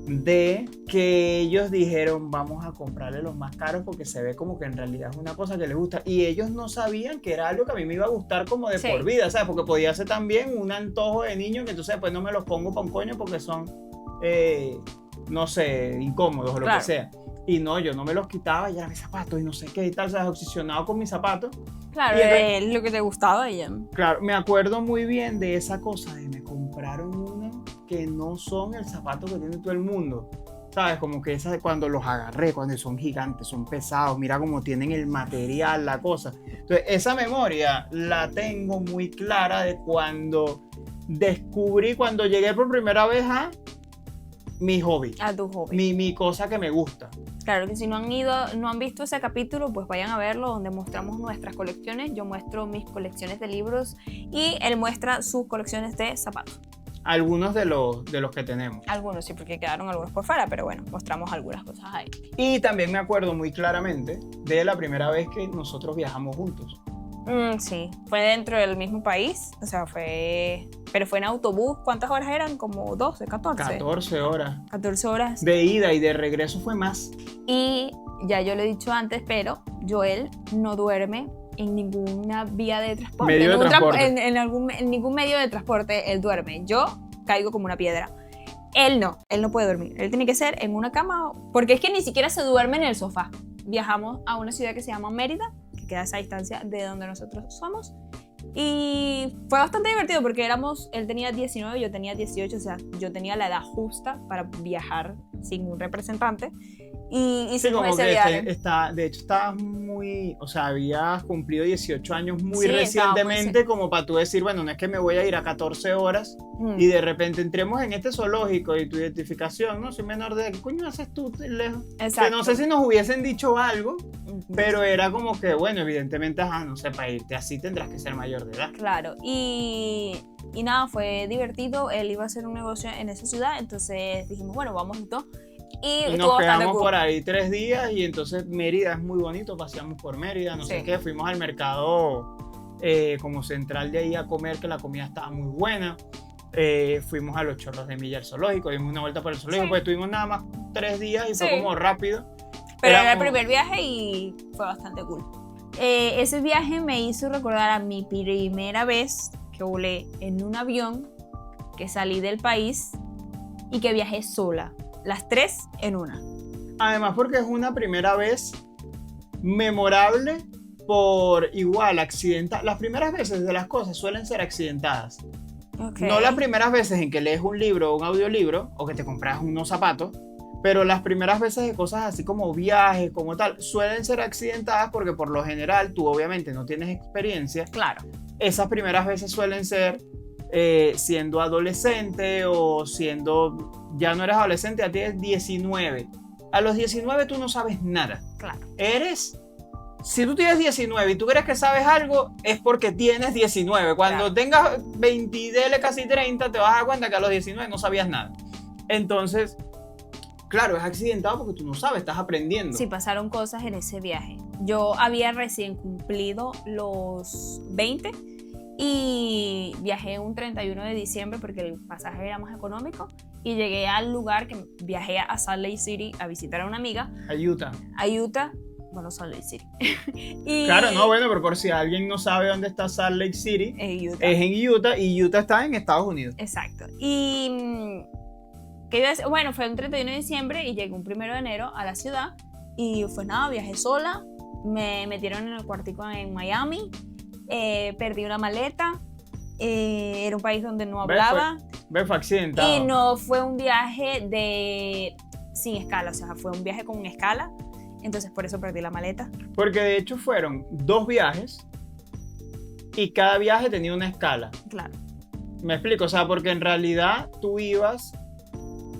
de que ellos dijeron, vamos a comprarle los más caros porque se ve como que en realidad es una cosa que les gusta, y ellos no sabían que era algo que a mí me iba a gustar como de por vida, ¿sabes? Porque podía ser también un antojo de niño que entonces pues no me los pongo pa' un coño porque son no sé, incómodos o lo que sea. Y no, yo no me los quitaba, y eran mis zapatos y no sé qué y tal, o sea, obsesionado con mis zapatos. Claro, es lo que te gustaba ella. Claro, me acuerdo muy bien de esa cosa de me compraron uno que no son el zapato que tiene todo el mundo. ¿Sabes? Como que esa de cuando los agarré, cuando son gigantes, son pesados, mira cómo tienen el material, la cosa. Entonces, esa memoria la tengo muy clara de cuando descubrí, cuando llegué por primera vez a mi hobby. A tu hobby. Mi cosa que me gusta. Claro que si no han visto ese capítulo, pues vayan a verlo, donde mostramos nuestras colecciones. Yo muestro mis colecciones de libros y él muestra sus colecciones de zapatos. Algunos de los que tenemos. Algunos, sí, porque quedaron algunos por fuera, pero bueno, mostramos algunas cosas ahí. Y también me acuerdo muy claramente de la primera vez que nosotros viajamos juntos. Sí, fue dentro del mismo país, o sea, pero fue en autobús. ¿Cuántas horas eran? Como 12, 14. 14 horas. 14 horas. De ida, y de regreso fue más. Y ya yo lo he dicho antes, pero Joel no duerme en ninguna vía de transporte. Medio de transporte. En ningún medio de transporte él duerme. Yo caigo como una piedra. Él no puede dormir. Él tiene que ser en una cama, porque es que ni siquiera se duerme en el sofá. Viajamos a una ciudad que se llama Mérida, que queda a esa distancia de donde nosotros somos. Y fue bastante divertido porque él tenía 19, yo tenía 18, o sea, yo tenía la edad justa para viajar sin un representante. Y hicimos ese viaje. De hecho, estabas muy, o sea, habías cumplido 18 años muy recientemente, como para tú decir, bueno, no es que me voy a ir a 14 horas y de repente entremos en este zoológico y tu identificación, no soy menor de edad, ¿qué coño haces tú lejos? Exacto. Que no sé si nos hubiesen dicho algo, pero era como que, bueno, evidentemente, no sé, para irte así tendrás que ser mayor de edad. Claro, y nada, fue divertido. Él iba a hacer un negocio en esa ciudad, entonces dijimos, bueno, vamos y todo. Y nos quedamos por ahí 3 días, y entonces Mérida es muy bonito, paseamos por Mérida, no sé qué, fuimos al mercado como central de ahí a comer, que la comida estaba muy buena. Fuimos a los Chorros de Milla, al zoológico, dimos una vuelta por el zoológico, pues tuvimos nada más 3 días y fue como rápido. Pero era el primer viaje y fue bastante cool. Ese viaje me hizo recordar a mi primera vez que volé en un avión, que salí del país y que viajé sola. Las 3 en una. Además porque es una primera vez memorable por igual accidental. Las primeras veces de las cosas suelen ser accidentadas. No las primeras veces en que lees un libro o un audiolibro o que te compras unos zapatos, pero las primeras veces de cosas así como viajes, como tal, suelen ser accidentadas porque por lo general tú obviamente no tienes experiencia. Claro. Esas primeras veces suelen ser siendo adolescente o siendo... Ya no eres adolescente, ya tienes 19. A los 19 tú no sabes nada. Claro. Si tú tienes 19 y tú crees que sabes algo, es porque tienes 19. Cuando tengas 20 y dele casi 30, te vas a dar cuenta que a los 19 no sabías nada. Entonces, claro, es accidentado porque tú no sabes, estás aprendiendo. Sí, pasaron cosas en ese viaje. Yo había recién cumplido los 20 y viajé un 31 de diciembre porque el pasaje era más económico, y llegué al lugar que viajé a Salt Lake City a visitar a una amiga. A Utah. Bueno, Salt Lake City. Claro, no, bueno, pero por si alguien no sabe dónde está Salt Lake City, Utah. es en Utah y Utah está en Estados Unidos. Exacto. Y ¿qué iba a decir? Bueno, fue un 31 de diciembre y llegué un 1 de enero a la ciudad y pues nada, viajé sola, me metieron en el cuartico en Miami, perdí una maleta, era un país donde no hablaba. Fue accidentado. Y no fue un viaje sin escala, o sea, fue un viaje con escala. Entonces por eso perdí la maleta. Porque de hecho fueron 2 viajes y cada viaje tenía una escala. Claro. Me explico, o sea, porque en realidad tú ibas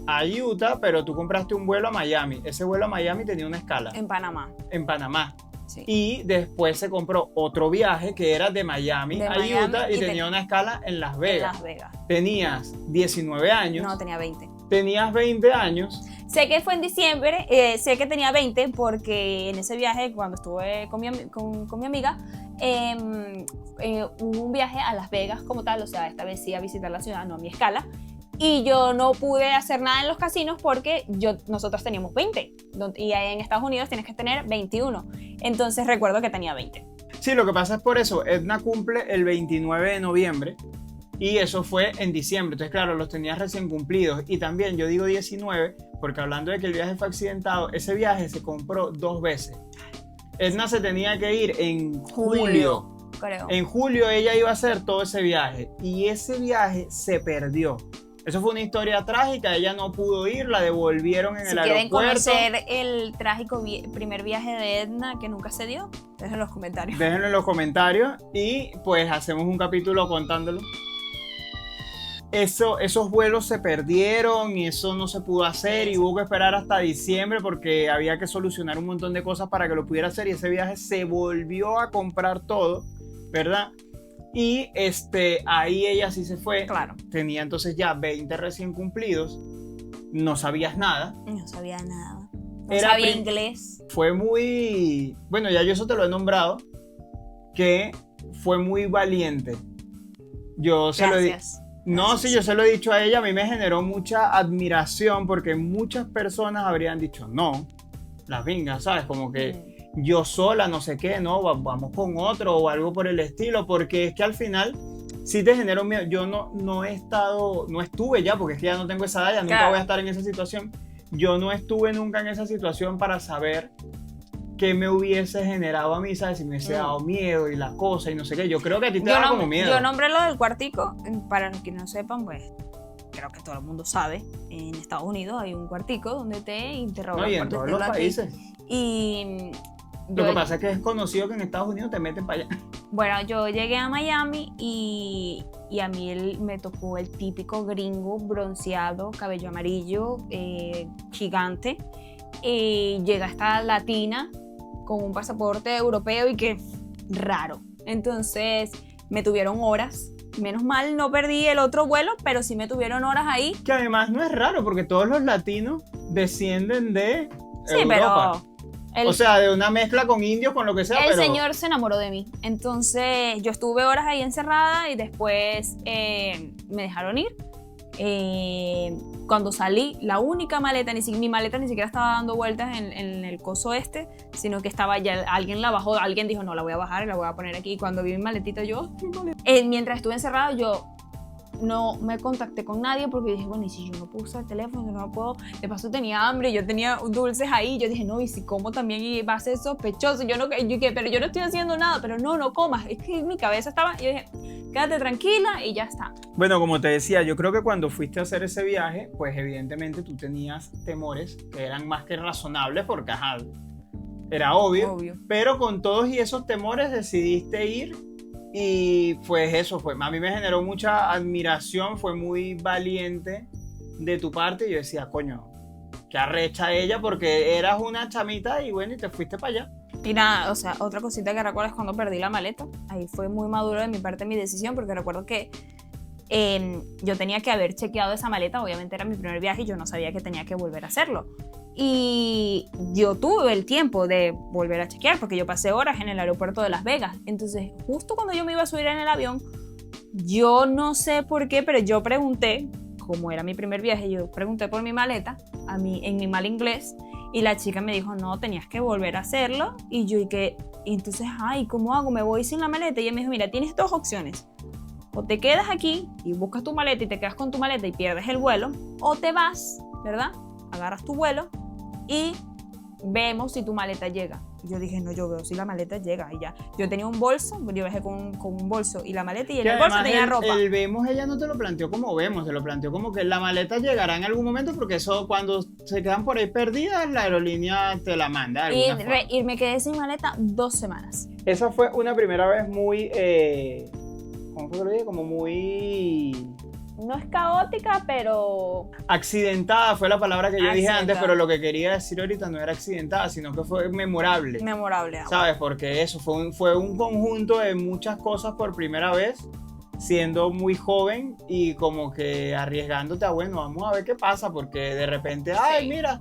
a Utah, pero tú compraste un vuelo a Miami. Ese vuelo a Miami tenía una escala. En Panamá. En Panamá. Sí. Y después se compró otro viaje que era de Miami a Utah y tenía una escala en Las Vegas. En Las Vegas. Tenías 19 años. No, tenía 20. Tenías 20 años. Sé que fue en diciembre, sé que tenía 20 porque en ese viaje, cuando estuve con mi amiga, hubo un viaje a Las Vegas como tal, o sea, esta vez sí a visitar la ciudad, no a mi escala, y yo no pude hacer nada en los casinos porque nosotros teníamos 20, y ahí en Estados Unidos tienes que tener 21, entonces recuerdo que tenía 20. Sí, lo que pasa es por eso, Edna cumple el 29 de noviembre, y eso fue en diciembre, entonces claro, los tenías recién cumplidos. Y también yo digo 19 porque hablando de que el viaje fue accidentado, ese viaje se compró 2 veces. Edna se tenía que ir en julio. Creo. En julio ella iba a hacer todo ese viaje y ese viaje se perdió. Eso fue una historia trágica, ella no pudo ir, la devolvieron en el aeropuerto. Si quieren conocer el trágico primer viaje de Edna que nunca se dio, déjenlo en los comentarios. Déjenlo en los comentarios y pues hacemos un capítulo contándolo. Esos vuelos se perdieron y eso no se pudo hacer y hubo que esperar hasta diciembre porque había que solucionar un montón de cosas para que lo pudiera hacer y ese viaje se volvió a comprar todo, ¿verdad? Y ahí ella sí se fue. Claro. Tenía entonces ya 20 recién cumplidos, no sabías nada. No sabía nada. No sabía inglés. Fue muy, bueno, ya yo eso te lo he nombrado, que fue muy valiente. Yo se lo he dicho. No, sí, yo se lo he dicho a ella, a mí me generó mucha admiración porque muchas personas habrían dicho, no, las vingas, ¿sabes? Como que yo sola, no sé qué, no, vamos con otro o algo por el estilo, porque es que al final sí te generó miedo. Yo no estuve ya, porque es que ya no tengo esa edad, ya nunca voy a estar en esa situación. Yo no estuve nunca en esa situación para saber qué me hubiese generado a mí, ¿sabes? Si me hubiese dado miedo y la cosa y no sé qué. Yo creo que a ti te daba como miedo. Yo nombré lo del cuartico, para los que no sepan, pues creo que todo el mundo sabe, en Estados Unidos hay un cuartico donde te interrogan. No, y en todos los países. Y lo que pasa es que es conocido que en Estados Unidos te meten para allá. Bueno, yo llegué a Miami y a mí me tocó el típico gringo bronceado, cabello amarillo, gigante. Llega esta latina con un pasaporte europeo y que raro. Entonces me tuvieron horas. Menos mal no perdí el otro vuelo, pero sí me tuvieron horas ahí. Que además no es raro porque todos los latinos descienden de Europa. O sea, de una mezcla con indios, con lo que sea. El señor se enamoró de mí. Entonces yo estuve horas ahí encerrada y después me dejaron ir. Cuando salí, la única maleta, mi maleta ni siquiera estaba dando vueltas en el coso sino que estaba ya, alguien la bajó, alguien dijo, no, la voy a bajar y la voy a poner aquí. Y cuando vi mi maletita, mientras estuve encerrada, yo no me contacté con nadie porque dije, bueno, y si yo no puedo usar el teléfono, no puedo, de paso tenía hambre, yo tenía dulces ahí, yo dije, no, y si como también va a ser sospechoso, pero yo no estoy haciendo nada, pero no comas, es que mi cabeza estaba, yo dije, quédate tranquila y ya está. Bueno, como te decía, yo creo que cuando fuiste a hacer ese viaje, pues evidentemente tú tenías temores que eran más que razonables porque, ajá, era obvio, pero con todos y esos temores decidiste ir. Y pues eso a mí me generó mucha admiración, fue muy valiente de tu parte y yo decía, coño, qué arrecha ella porque eras una chamita y bueno, y te fuiste para allá. Y nada, o sea, otra cosita que recuerdo es cuando perdí la maleta, ahí fue muy maduro de mi parte mi decisión porque recuerdo que yo tenía que haber chequeado esa maleta, obviamente era mi primer viaje y yo no sabía que tenía que volver a hacerlo. Y yo tuve el tiempo de volver a chequear porque yo pasé horas en el aeropuerto de Las Vegas. Entonces, justo cuando yo me iba a subir en el avión, yo no sé por qué, pero yo pregunté, como era mi primer viaje, yo pregunté por mi maleta en mi mal inglés Y la chica me dijo, no, tenías que volver a hacerlo. Y yo, y entonces, ay, ¿cómo hago? Me voy sin la maleta. Y ella me dijo, mira, tienes dos opciones. O te quedas aquí y buscas tu maleta y te quedas con tu maleta y pierdes el vuelo. O te vas, ¿verdad? Agarras tu vuelo y vemos si tu maleta llega. Yo dije, no, yo veo si la maleta llega y ya. Yo tenía un bolso, yo viajé con un bolso y la maleta, y en el bolso tenía ropa. El vemos, ella no te lo planteó como vemos, te lo planteó como que la maleta llegará en algún momento, porque eso cuando se quedan por ahí perdidas, la aerolínea te la manda. Y me quedé sin maleta 2 semanas. Esa fue una primera vez muy, ¿cómo fue que lo dije? Como muy... No es caótica, pero... Accidentada fue la palabra que yo dije antes, pero lo que quería decir ahorita no era accidentada, sino que fue memorable. Memorable. ¿Sabes? Porque eso fue un conjunto de muchas cosas por primera vez, siendo muy joven y como que arriesgándote a, bueno, vamos a ver qué pasa, porque de repente, ay, mira,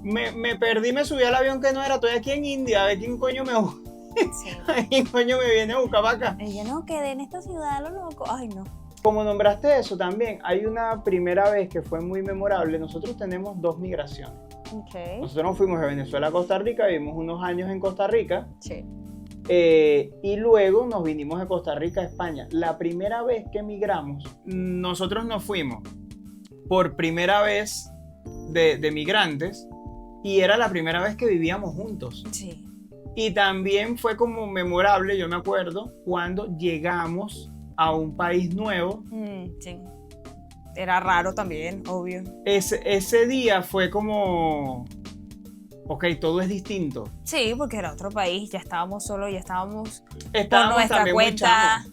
me perdí, me subí al avión que no era, estoy aquí en India, a ver quién coño me... ¿Quién coño me viene a buscar para acá? Ella no, quedé en esta ciudad, lo loco. Ay, no. Como nombraste eso también, hay una primera vez que fue muy memorable. Nosotros tenemos 2 migraciones. Okay. Nosotros nos fuimos de Venezuela a Costa Rica, vivimos unos años en Costa Rica. Sí. Y luego nos vinimos de Costa Rica a España. La primera vez que emigramos, nosotros nos fuimos por primera vez de migrantes y era la primera vez que vivíamos juntos. Sí. Y también fue como memorable, yo me acuerdo, cuando llegamos a un país nuevo. Sí. Era raro también, obvio. Ese día fue como... Ok, todo es distinto. Sí, porque era otro país, ya estábamos solos, ya estábamos por nuestra cuenta.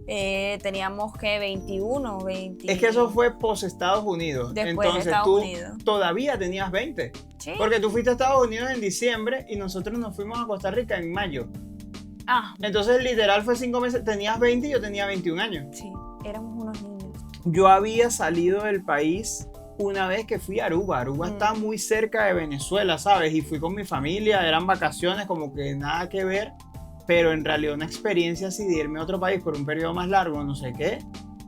Teníamos que 21, 20. Es que eso fue post Estados Unidos. Después entonces de Estados tú Unidos. Todavía tenías 20. Sí. Porque tú fuiste a Estados Unidos en diciembre y nosotros nos fuimos a Costa Rica en mayo. Entonces literal fue 5 meses, tenías 20 y yo tenía 21 años. Sí, éramos unos niños. Yo había salido del país una vez que fui a Aruba. Aruba está muy cerca de Venezuela, ¿sabes? Y fui con mi familia, eran vacaciones, como que nada que ver, pero en realidad una experiencia así de irme a otro país por un periodo más largo, no sé qué.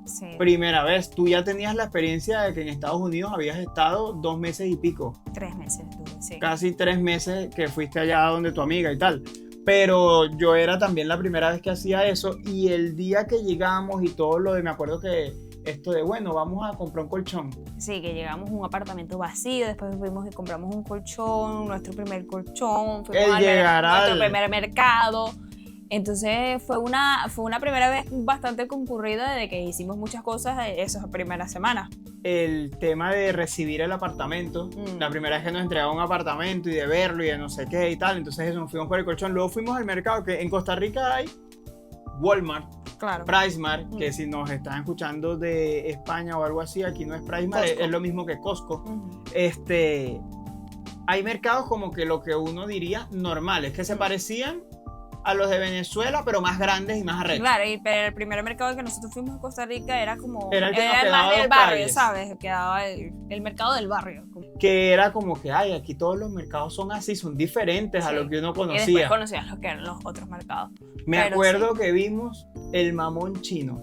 Sí. Primera vez, tú ya tenías la experiencia de que en Estados Unidos habías estado 2 meses y pico. 3 meses estuve, sí. Casi 3 meses que fuiste allá donde tu amiga y tal. Pero yo era también la primera vez que hacía eso, y el día que llegamos y todo lo de, me acuerdo que esto de, bueno, vamos a comprar un colchón. Sí, que llegamos a un apartamento vacío, después fuimos y compramos un colchón, nuestro primer colchón, fuimos a nuestro primer mercado. Entonces fue una primera vez bastante concurrida de que hicimos muchas cosas esas primeras semanas. El tema de recibir el apartamento, la primera vez que nos entregaban un apartamento y de verlo y de no sé qué y tal, entonces eso, nos fuimos por el colchón. Luego fuimos al mercado, que en Costa Rica hay Walmart, claro, PriceMart, que si nos están escuchando de España o algo así, aquí no es PriceMart, es lo mismo que Costco. Hay mercados como que lo que uno diría normales, que se parecían a los de Venezuela, pero más grandes y más arrechos. Claro, pero el primer mercado que nosotros fuimos en Costa Rica era como... Era el que era nos quedaba más del barrio, calles, ¿sabes? Quedaba el mercado del barrio. Que era como que, ay, aquí todos los mercados son así, son diferentes a lo que uno conocía. Y después conocías lo que eran los otros mercados. Me acuerdo que vimos el mamón chino.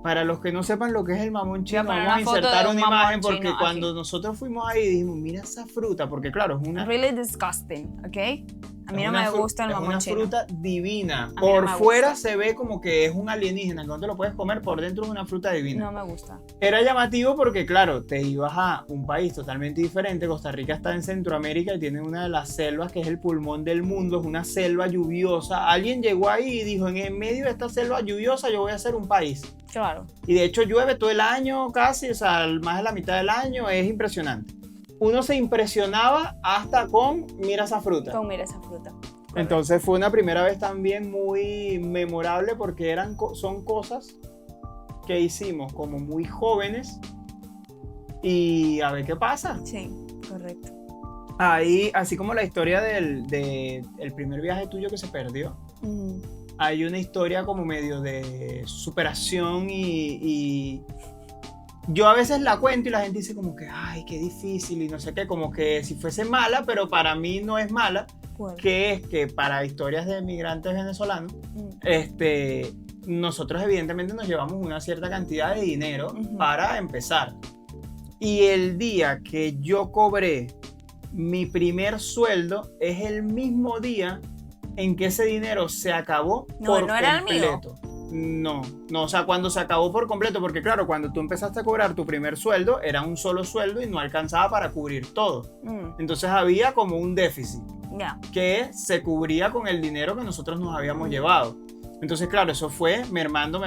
Para los que no sepan lo que es el mamón chino, vamos a insertar una imagen, porque cuando nosotros fuimos ahí dijimos, mira esa fruta, porque claro, es una... Really disgusting, ¿ok? A mí no me gusta el mamón chino. Es una fruta divina. Por fuera se ve como que es un alienígena, que no te lo puedes comer, por dentro es una fruta divina. No me gusta. Era llamativo porque, claro, te ibas a un país totalmente diferente. Costa Rica está en Centroamérica y tiene una de las selvas que es el pulmón del mundo, es una selva lluviosa. Alguien llegó ahí y dijo, en medio de esta selva lluviosa yo voy a hacer un país. Claro. Y de hecho llueve todo el año casi, o sea, más de la mitad del año, es impresionante. Uno se impresionaba hasta con mira esa fruta. Con mira esa fruta. Correcto. Entonces fue una primera vez también muy memorable porque son cosas que hicimos como muy jóvenes y a ver qué pasa. Sí, correcto. Ahí, así como la historia del primer viaje tuyo que se perdió, hay una historia como medio de superación y yo a veces la cuento y la gente dice como que, ay, qué difícil y no sé qué, como que si fuese mala, pero para mí no es mala, que es que para historias de migrantes venezolanos, nosotros evidentemente nos llevamos una cierta cantidad de dinero para empezar. Y el día que yo cobré mi primer sueldo es el mismo día en que ese dinero se acabó por no era completo. No, o sea, cuando se acabó por completo, porque claro, cuando tú empezaste a cobrar tu primer sueldo, era un solo sueldo y no alcanzaba para cubrir todo. Entonces había como un déficit que se cubría con el dinero que nosotros nos habíamos llevado. Entonces, claro, eso fue mermando.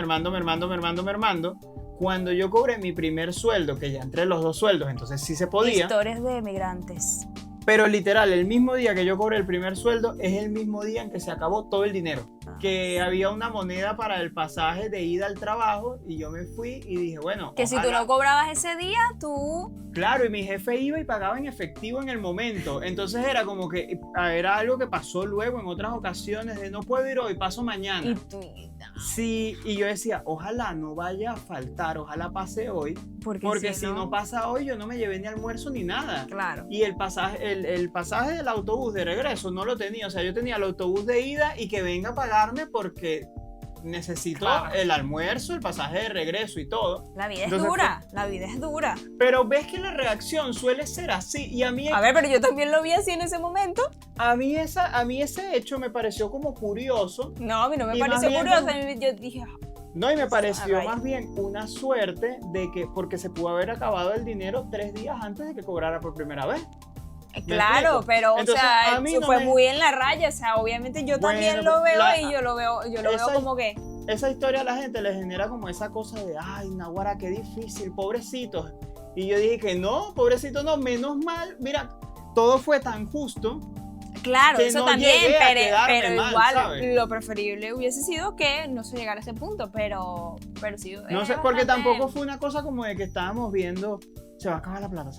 Cuando yo cobré mi primer sueldo, que ya entre los dos sueldos, entonces sí se podía. Historias de emigrantes. Pero literal, el mismo día que yo cobré el primer sueldo es el mismo día en que se acabó todo el dinero. Que había una moneda para el pasaje de ida al trabajo y yo me fui y dije, bueno, que ojalá. Si tú no cobrabas ese día, tú... Claro, y mi jefe iba y pagaba en efectivo en el momento. Entonces era como que era algo que pasó luego en otras ocasiones de no puedo ir hoy, paso mañana. Y tú... Sí, y yo decía, ojalá no vaya a faltar, ojalá pase hoy. Porque si no pasa hoy, yo no me llevé ni almuerzo ni nada. Claro. Y el pasaje del autobús de regreso no lo tenía. O sea, yo tenía el autobús de ida y que venga a pagarme porque necesito el almuerzo, el pasaje de regreso y todo. La vida es dura, la vida es dura. Pero ves que la reacción suele ser así y a mí... A ver, pero yo también lo vi así en ese momento. A mí ese hecho me pareció como curioso. No, a mí no me pareció curioso, yo dije... No, y me pareció más bien una suerte de que, porque se pudo haber acabado el dinero 3 días antes de que cobrara por primera vez. Claro, pero entonces, o sea, eso fue muy en la raya, o sea, obviamente yo también lo veo y yo lo veo como que... Esa historia a la gente le genera como esa cosa de, ay, Naguará, qué difícil, pobrecitos. Y yo dije que no, pobrecito no, menos mal, mira, todo fue tan justo. Claro, eso no también, pero mal, igual ¿sabes? Lo preferible hubiese sido que no se llegara a ese punto, pero sí. No sé, porque tampoco fue una cosa como de que estábamos viendo... Se va a acabar la plata,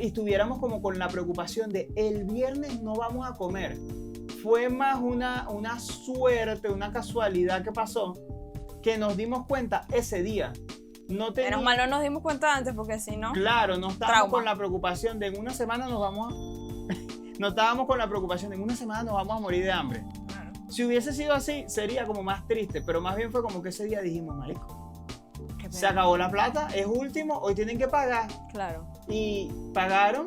y estuviéramos como con la preocupación de el viernes no vamos a comer. Fue más una suerte, una casualidad que pasó, que nos dimos cuenta ese día. Menos mal no nos dimos cuenta antes, porque si no... Claro, no estábamos con la preocupación de en una semana nos vamos no estábamos con la preocupación de en una semana nos vamos a morir de hambre. Claro. Si hubiese sido así, sería como más triste, pero más bien fue como que ese día dijimos, marico, se acabó la plata, es último, hoy tienen que pagar. Claro. Y pagaron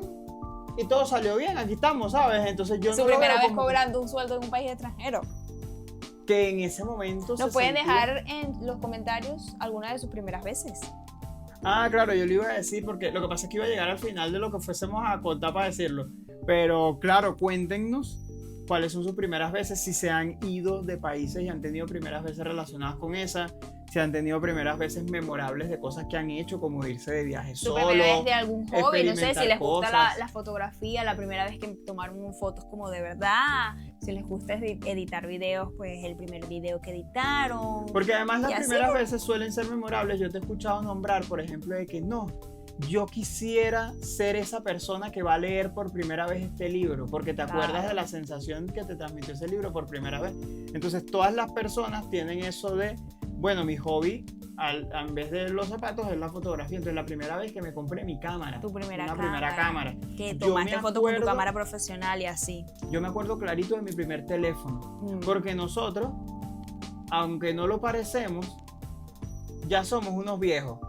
y todo salió bien, aquí estamos, ¿sabes? Entonces yo su primera vez cobrando un sueldo en un país extranjero. Que en ese momento ¿Nos pueden dejar en los comentarios alguna de sus primeras veces? Ah, claro, yo le iba a decir porque lo que pasa es que iba a llegar al final de lo que fuésemos a contar para decirlo. Pero claro, cuéntenos cuáles son sus primeras veces, si se han ido de países y han tenido primeras veces relacionadas con esa, si han tenido primeras veces memorables de cosas que han hecho, como irse de viaje solo. Su primera vez de algún hobby, no sé, si les gusta la fotografía, la primera vez que tomaron fotos como de verdad, si les gusta editar videos, pues el primer video que editaron. Porque además las primeras veces suelen ser memorables. Yo te he escuchado nombrar, por ejemplo, de que no, yo quisiera ser esa persona que va a leer por primera vez este libro, porque te acuerdas de la sensación que te transmitió ese libro por primera vez. Entonces todas las personas tienen eso de, bueno, mi hobby en vez de los zapatos es la fotografía. Entonces la primera vez que me compré mi cámara, primera cámara, que tomaste fotos con tu cámara profesional y así. Yo me acuerdo clarito de mi primer teléfono, porque nosotros, aunque no lo parecemos, ya somos unos viejos.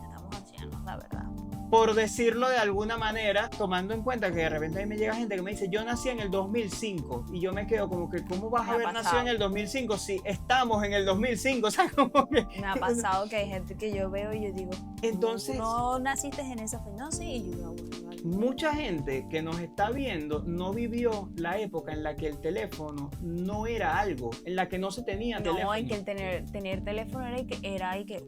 Estamos ancianos, la verdad. Por decirlo de alguna manera, tomando en cuenta que de repente a mí me llega gente que me dice, yo nací en el 2005, y yo me quedo como que, ¿cómo vas a haber nacido en el 2005 si estamos en el 2005? O sea, como que... Me ha pasado que hay gente que yo veo y yo digo, entonces, no naciste en esa fe, no, sí, y yo digo, bueno, mucha gente que nos está viendo no vivió la época en la que el teléfono no era algo, en la que no se tenía teléfono. No, en que el tener teléfono era y que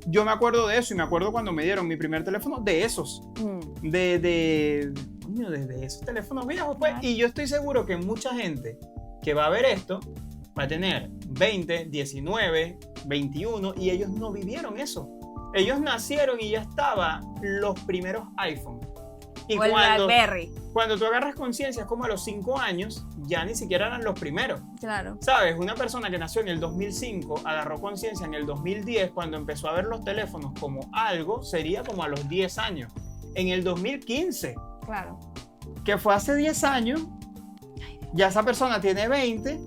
yo me acuerdo de eso y me acuerdo cuando me dieron mi primer teléfono de esos. De esos teléfonos viejos, pues. Y yo estoy seguro que mucha gente que va a ver esto va a tener 20, 19, 21 y ellos no vivieron eso. Ellos nacieron y ya estaban los primeros iPhone. Y o el BlackBerry. Cuando tú agarras conciencia, es como a los 5 años, ya ni siquiera eran los primeros. Claro. ¿Sabes? Una persona que nació en el 2005, agarró conciencia en el 2010, cuando empezó a ver los teléfonos como algo, sería como a los 10 años. En el 2015. Claro. Que fue hace 10 años, ya esa persona tiene 20,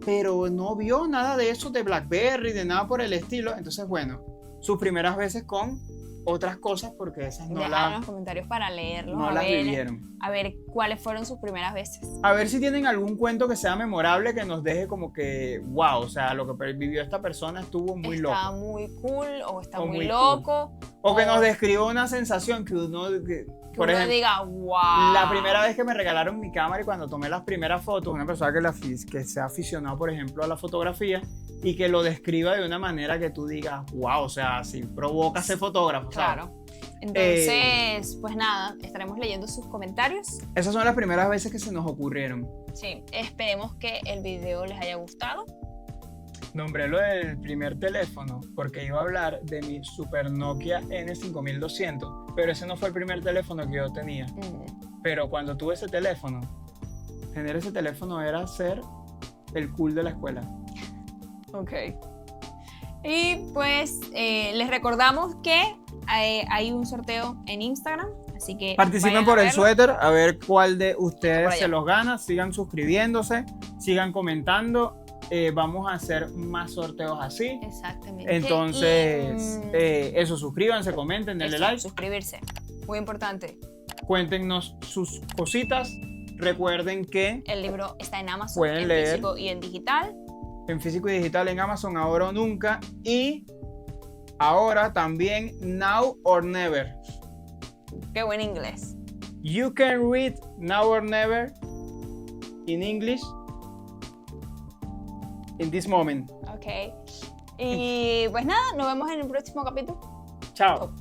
pero no vio nada de eso de BlackBerry, de nada por el estilo. Entonces, bueno, sus primeras veces con otras cosas porque esas no Dejaron las, en los comentarios para leerlos, no a las ver, vivieron. a ver cuáles fueron sus primeras veces. A ver si tienen algún cuento que sea memorable, que nos deje como que, wow, o sea, lo que vivió esta persona estuvo muy Está loco. muy cool o está O muy muy loco. O que nos describa una sensación que uno, Que por uno ejemplo, diga, wow. la primera vez que me regalaron mi cámara y cuando tomé las primeras fotos, una persona que se ha aficionado, por ejemplo, a la fotografía y que lo describa de una manera que tú digas, wow, o sea, si provoca ser fotógrafo, ¿sabes? Claro. Entonces, pues nada, estaremos leyendo sus comentarios. Esas son las primeras veces que se nos ocurrieron. Sí, esperemos que el video les haya gustado. Nombré lo del primer teléfono porque iba a hablar de mi Super Nokia N5200, pero ese no fue el primer teléfono que yo tenía. Pero cuando tuve ese teléfono, tener ese teléfono era ser el cool de la escuela. Ok. Y pues les recordamos que hay un sorteo en Instagram, así que Participen vayan por a el verlo. suéter, a ver cuál de Por ustedes allá. se los gana. Sigan suscribiéndose, sigan comentando. Vamos a hacer más sorteos así. Exactamente. Entonces, Y, eso, suscríbanse, comenten, denle eso, like. suscribirse. Muy importante. Cuéntenos sus cositas. Recuerden que El libro está en Amazon, Pueden en leer. físico y en digital. en físico y digital en Amazon, ahora o nunca. Y ahora también Now or Never. Qué buen inglés. You can read Now or Never in English in this moment. Ok. Y pues nada, nos vemos en el próximo capítulo. Chao.